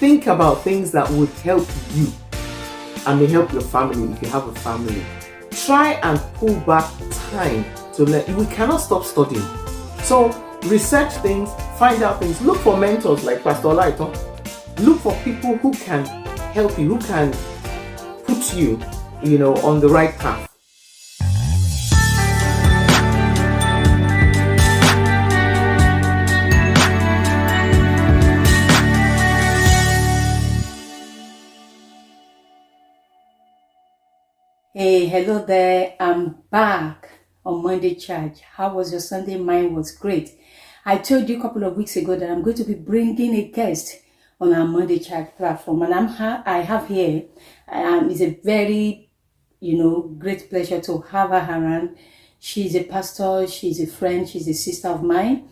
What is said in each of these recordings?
think about things that would help you and may help your family if you have a family. Try and pull back time to learn. We cannot stop studying. So research things, find out things. Look for mentors like Pastor Olaito. Look for people who can help you, who can put you, on the right path. Hey, hello there. I'm back on Monday Charge. How was your Sunday? Mine was great. I told you a couple of weeks ago that I'm going to be bringing a guest on our Monday Charge platform, and I have here. It's a very, great pleasure to have her around. She's a pastor. She's a friend. She's a sister of mine.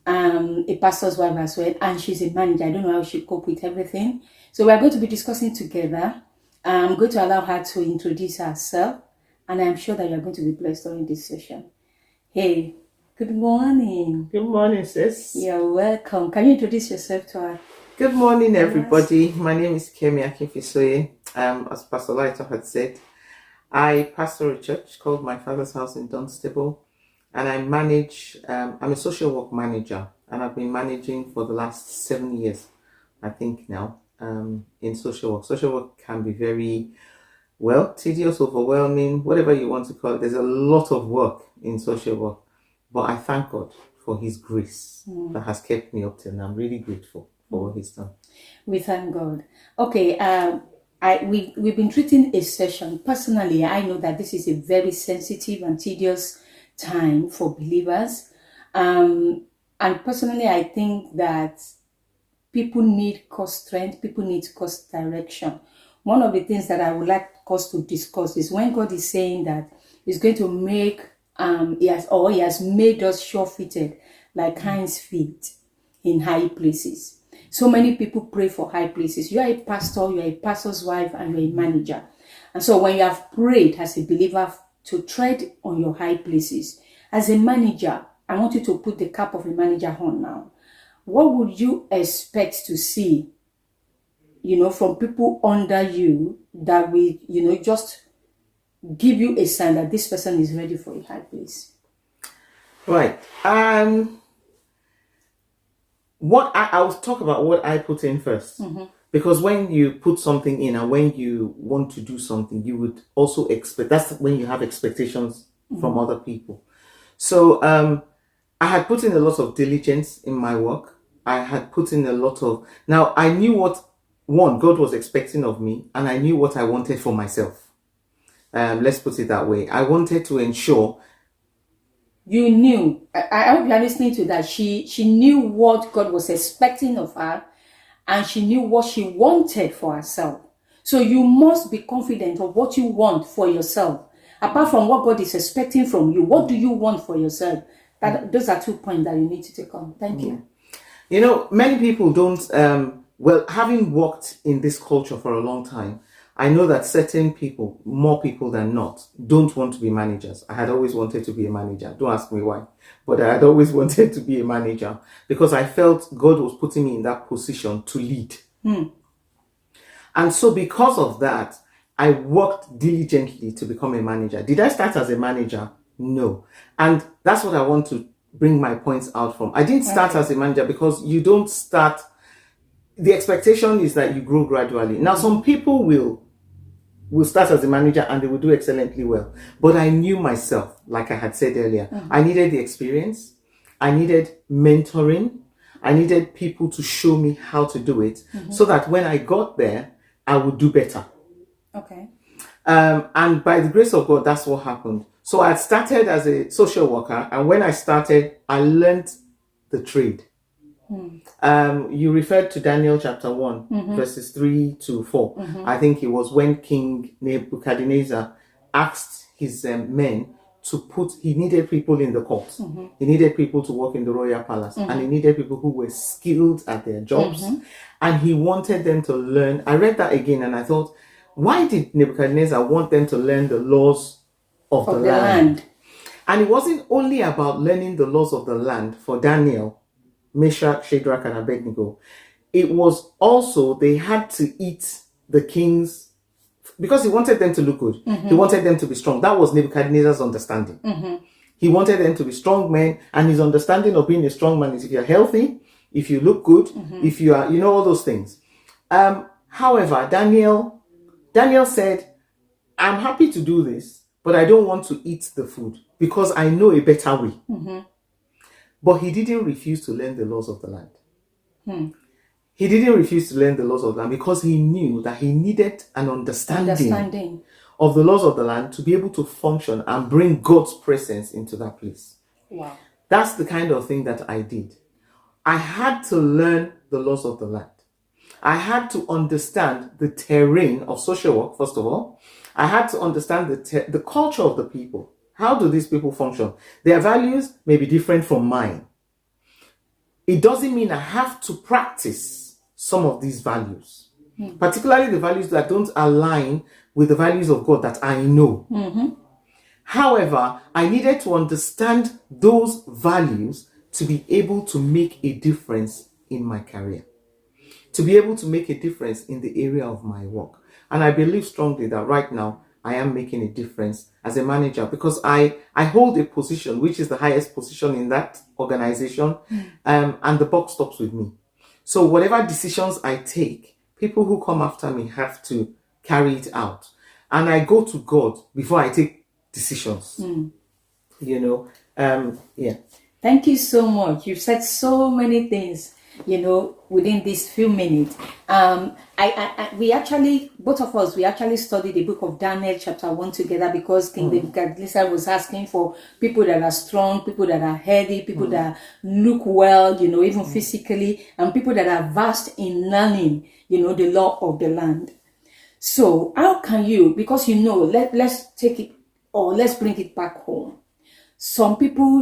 A pastor's wife as well, and she's a manager. I don't know how she cope with everything. So we're going to be discussing together. I'm going to allow her to introduce herself, and I'm sure that you're going to be blessed during this session. Hey, good morning. Good morning, sis. You're welcome. Can you introduce yourself to her? Good morning, everybody. Yes. My name is Akinfisoye. As Pastor Lighter had said, I pastor a church called My Father's House in Dunstable, and I manage, I'm a social work manager, and I've been managing for the last 7 years, I think now. In social work. Social work can be very, tedious, overwhelming, whatever you want to call it. There's a lot of work in social work, but I thank God for His grace that has kept me up till now. I'm really grateful for what He's done. We thank God. Okay, we've been treating a session. Personally, I know that this is a very sensitive and tedious time for believers. And personally, I think that people need God's strength. People need God's direction. One of the things that I would like us to discuss is when God is saying that He's going to make, He has made us sure-footed like hinds feet in high places. So many people pray for high places. You are a pastor, you are a pastor's wife, and you are a manager. And so when you have prayed as a believer to tread on your high places, as a manager, I want you to put the cap of a manager on now. What would you expect to see, from people under you that will, just give you a sign that this person is ready for a high place? Right. What I will talk about what I put in first. Mm-hmm. Because when you put something in and when you want to do something, you would also expect, that's when you have expectations from other people. So I had put in a lot of diligence in my work. I had put in a lot of... Now, I knew what, God was expecting of me, and I knew what I wanted for myself. Let's put it that way. I wanted to ensure... You knew. I hope you are listening to that. She knew what God was expecting of her, and she knew what she wanted for herself. So you must be confident of what you want for yourself. Apart from what God is expecting from you, what do you want for yourself? Those are 2 points that you need to take on. Thank you. Many people don't, having worked in this culture for a long time, I know that certain people, more people than not, don't want to be managers. I had always wanted to be a manager. Don't ask me why, but I had always wanted to be a manager because I felt God was putting me in that position to lead. And so because of that, I worked diligently to become a manager. Did I start as a manager? No. And that's what I want to bring my points out from. I didn't start as a manager because you don't start... The expectation is that you grow gradually. Now, some people will start as a manager and they will do excellently well. But I knew myself, like I had said earlier, I needed the experience. I needed mentoring. I needed people to show me how to do it so that when I got there, I would do better. Okay. And by the grace of God, that's what happened. So I started as a social worker, and when I started, I learned the trade. You referred to Daniel chapter 1, verses 3 to 4. I think it was when King Nebuchadnezzar asked his men to he needed people in the court. He needed people to work in the royal palace, and he needed people who were skilled at their jobs, and he wanted them to learn. I read that again, and I thought, why did Nebuchadnezzar want them to learn the laws of the land? And it wasn't only about learning the laws of the land for Daniel, Meshach, Shadrach, and Abednego. it was also they had to eat the king's, because he wanted them to look good. He wanted them to be strong. That was Nebuchadnezzar's understanding. He wanted them to be strong men, and his understanding of being a strong man is if you're healthy, if you look good, if you are, all those things. However, Daniel said, I'm happy to do this, but I don't want to eat the food because I know a better way. But he didn't refuse to learn the laws of the land. He didn't refuse to learn the laws of the land because he knew that he needed an understanding of the laws of the land to be able to function and bring God's presence into that place. Wow. That's the kind of thing that I did. I had to learn the laws of the land. I had to understand the terrain of social work, first of all. I had to understand the culture of the people. How do these people function? Their values may be different from mine. It doesn't mean I have to practice some of these values, particularly the values that don't align with the values of God that I know. However, I needed to understand those values to be able to make a difference in my career, to be able to make a difference in the area of my work. And I believe strongly that right now I am making a difference as a manager because I hold a position which is the highest position in that organization, and the buck stops with me. So whatever decisions I take, people who come after me have to carry it out. And I go to God before I take decisions. Yeah. Thank you so much. You've said so many things, within these few minutes. We actually, both of us, we actually studied the book of Daniel chapter 1 together because King Nebuchadnezzar was asking for people that are strong, people that are healthy, people that look well, even physically, and people that are vast in learning, the law of the land. So how can you, because let's take it, or let's bring it back home. Some people,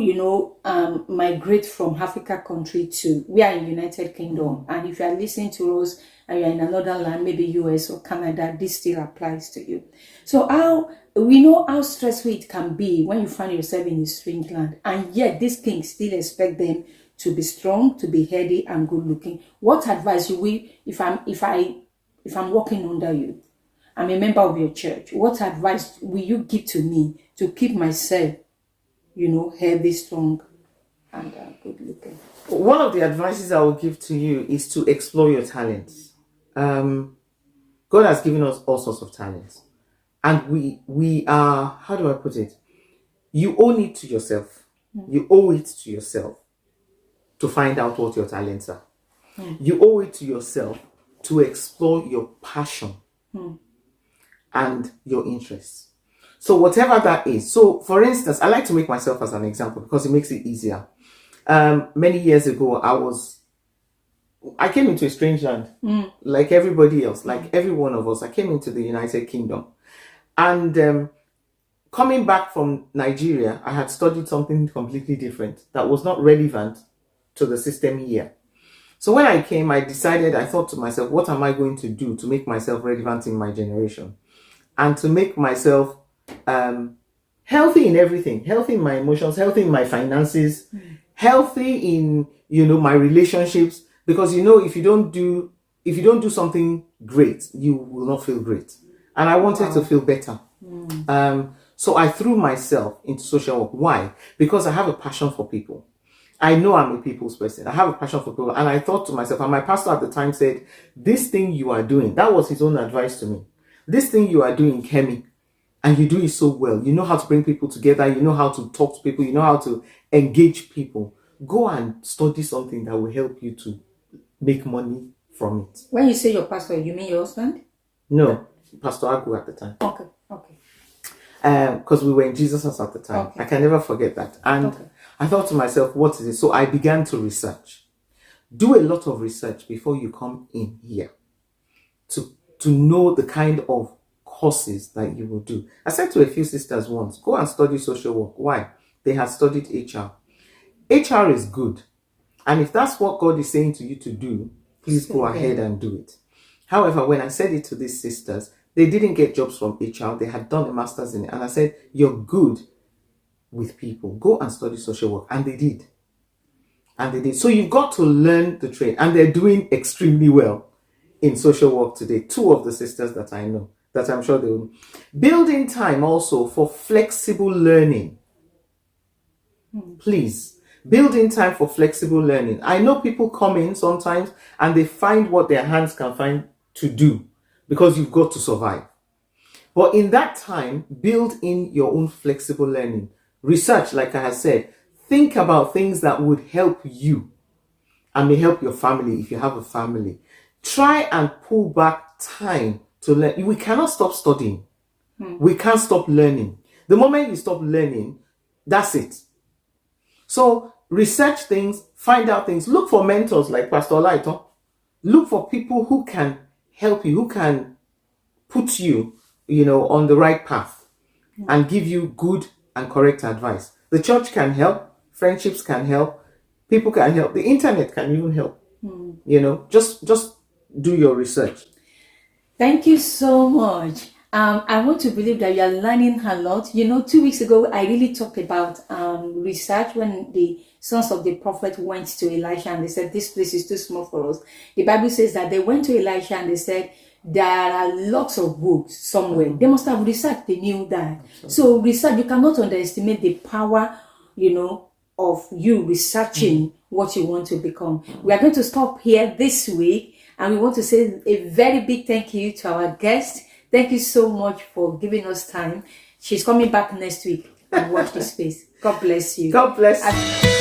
migrate from Africa country to, we are in United Kingdom. And if you are listening to us and you're in another land, maybe US or Canada, this still applies to you. So we know how stressful it can be when you find yourself in a strange land. And yet these kings still expect them to be strong, to be healthy and good looking. What advice if I'm working under you, I'm a member of your church, what advice will you give to me to keep myself healthy, strong, and good looking? One of the advices I will give to you is to explore your talents. God has given us all sorts of talents. And we are, how do I put it? You owe it to yourself. You owe it to yourself to find out what your talents are. You owe it to yourself to explore your passion and your interests. So whatever that is. So for instance, I like to make myself as an example because it makes it easier. Many years ago, I came into a strange land, like everybody else, like every one of us. I came into the United Kingdom. And coming back from Nigeria, I had studied something completely different that was not relevant to the system here. So when I came, I thought to myself, what am I going to do to make myself relevant in my generation? And to make myself healthy in everything, healthy in my emotions, healthy in my finances, healthy in, my relationships. Because, if you don't do something great, you will not feel great. And I wanted to feel better. So I threw myself into social work. Why? Because I have a passion for people. I know I'm a people's person. I have a passion for people. And I thought to myself, and my pastor at the time said, this thing you are doing, that was his own advice to me. This thing you are doing, Kemi, and you do it so well. You know how to bring people together. You know how to talk to people. You know how to engage people. Go and study something that will help you to make money from it. When you say your pastor, you mean your husband? No, Pastor Agu at the time. Okay. Because we were in Jesus' house at the time. Okay. I can never forget that. And I thought to myself, what is it? So I began to research. Do a lot of research before you come in here to know the kind of courses that you will do. I said to a few sisters once, go and study social work. Why? They had studied HR. HR is good. And if that's what God is saying to you to do, please go ahead and do it. However, when I said it to these sisters, they didn't get jobs from HR. They had done a master's in it. And I said, you're good with people. Go and study social work. And they did. And they did. So you've got to learn the trade. And they're doing extremely well in social work today. Two of the sisters that I know, that I'm sure they will. Building time also for flexible learning. Please, building time for flexible learning. I know people come in sometimes and they find what their hands can find to do because you've got to survive. But in that time, build in your own flexible learning. Research, like I have said, think about things that would help you and may help your family if you have a family. Try and pull back time to learn. We cannot stop studying. We can't stop learning. The moment you stop learning, that's it. So research things, find out things. Look for mentors like Pastor Laito. Look for people who can help you, who can put you, on the right path and give you good and correct advice. The church can help. Friendships can help. People can help. The internet can even help. Just do your research. Thank you so much. I want to believe that you are learning a lot. 2 weeks ago, I really talked about research when the sons of the prophet went to Elisha and they said, this place is too small for us. The Bible says that they went to Elisha and they said, there are lots of books somewhere. They must have researched, they knew that. Absolutely. So research, you cannot underestimate the power, of you researching what you want to become. We are going to stop here this week. And we want to say a very big thank you to our guest. Thank you so much for giving us time. She's coming back next week and watch this space. God bless you. God bless you.